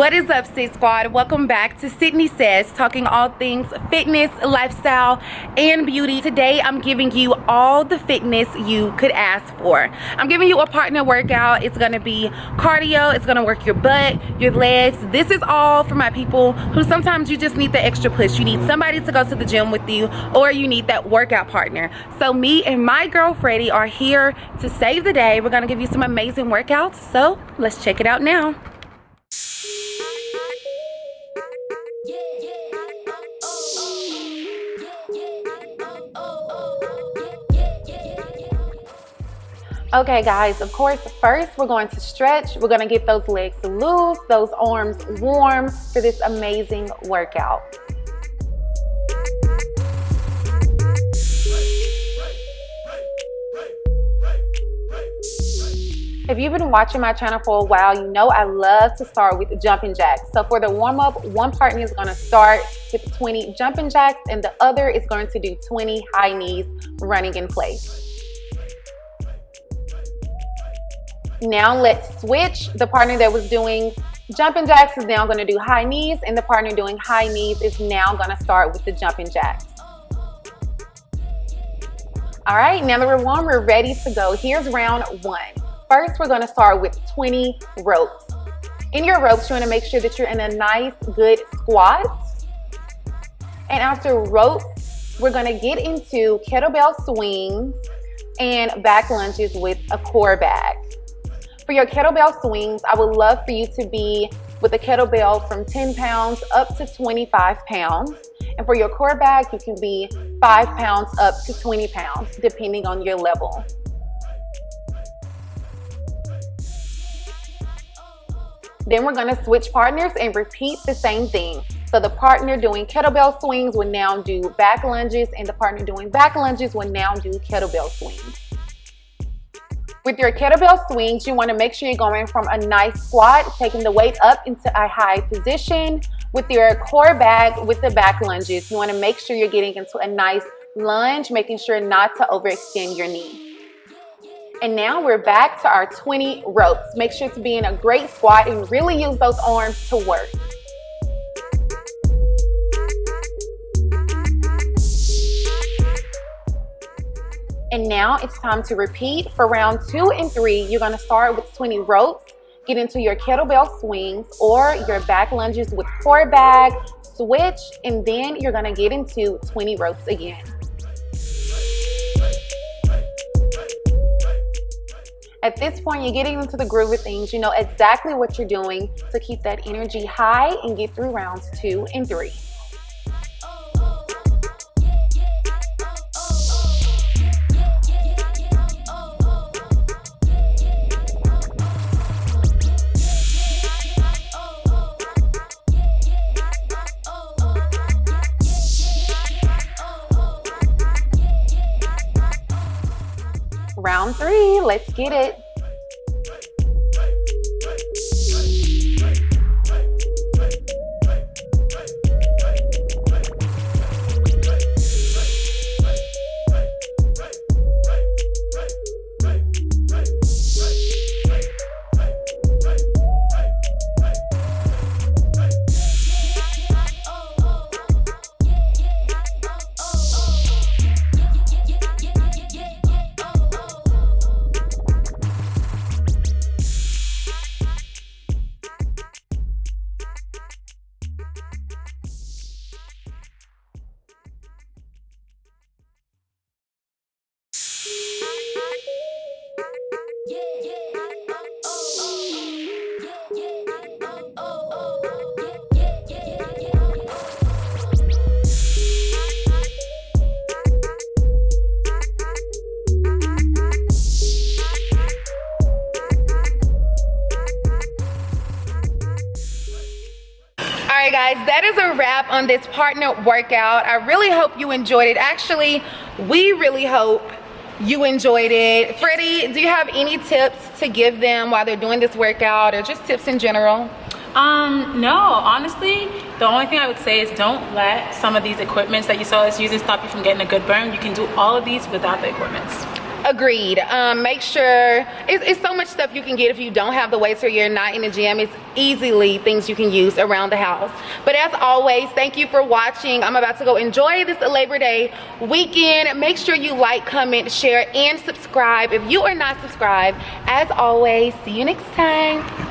What is up, Sid Squad? Welcome back to Sydne Says, talking all things fitness, lifestyle, and beauty. Today, I'm giving you all the fitness you could ask for. I'm giving you a partner workout. It's gonna be cardio. It's gonna work your butt, your legs. This is all for my people who sometimes you just need the extra push. You need somebody to go to the gym with you, or you need that workout partner. So me and my girl Freddie are here to save the day. We're gonna give you some amazing workouts. So let's check it out now. Okay guys, of course, first we're going to stretch. We're gonna get those legs loose, those arms warm for this amazing workout. If you've been watching my channel for a while, you know I love to start with jumping jacks. So for the warm-up, one partner is gonna start with 20 jumping jacks and the other is going to do 20 high knees running in place. Now let's switch. The partner that was doing jumping jacks is now going to do high knees, and the partner doing high knees is now going to start with the jumping jacks. All right, now that we're warm, we're ready to go. Here's round one. First, we're going to start with 20 ropes. In your ropes, you want to make sure that you're in a nice, good squat. And after ropes, we're going to get into kettlebell swings and back lunges with a core bag. For your kettlebell swings, I would love for you to be with a kettlebell from 10 pounds up to 25 pounds. And for your core bag, you can be 5 pounds up to 20 pounds, depending on your level. Then we're gonna switch partners and repeat the same thing. So the partner doing kettlebell swings will now do back lunges, and the partner doing back lunges will now do kettlebell swings. With your kettlebell swings, you want to make sure you're going from a nice squat, taking the weight up into a high position. With your core bag, with the back lunges, you want to make sure you're getting into a nice lunge, making sure not to overextend your knee. And now we're back to our 20 ropes. Make sure to be in a great squat and really use those arms to work. And now it's time to repeat. For round 2 and 3, you're gonna start with 20 ropes, get into your kettlebell swings or your back lunges with core bag, switch, and then you're gonna get into 20 ropes again. At this point, you're getting into the groove of things. You know exactly what you're doing to keep that energy high and get through rounds 2 and 3. Round 3, let's get it. All right guys, that is a wrap on this partner workout. I really hope you enjoyed it. Actually, we really hope you enjoyed it. Freddie, do you have any tips to give them while they're doing this workout, or just tips in general? No, honestly, the only thing I would say is don't let some of these equipments that you saw us using stop you from getting a good burn. You can do all of these without the equipments. Agreed. Make sure it's so much stuff you can get if you don't have the weights or you're not in the gym. It's easily things you can use around the house. But as always, thank you for watching. I'm about to go enjoy this Labor Day weekend. Make sure you like, comment, share, and subscribe if you are not subscribed. As always, see you next time.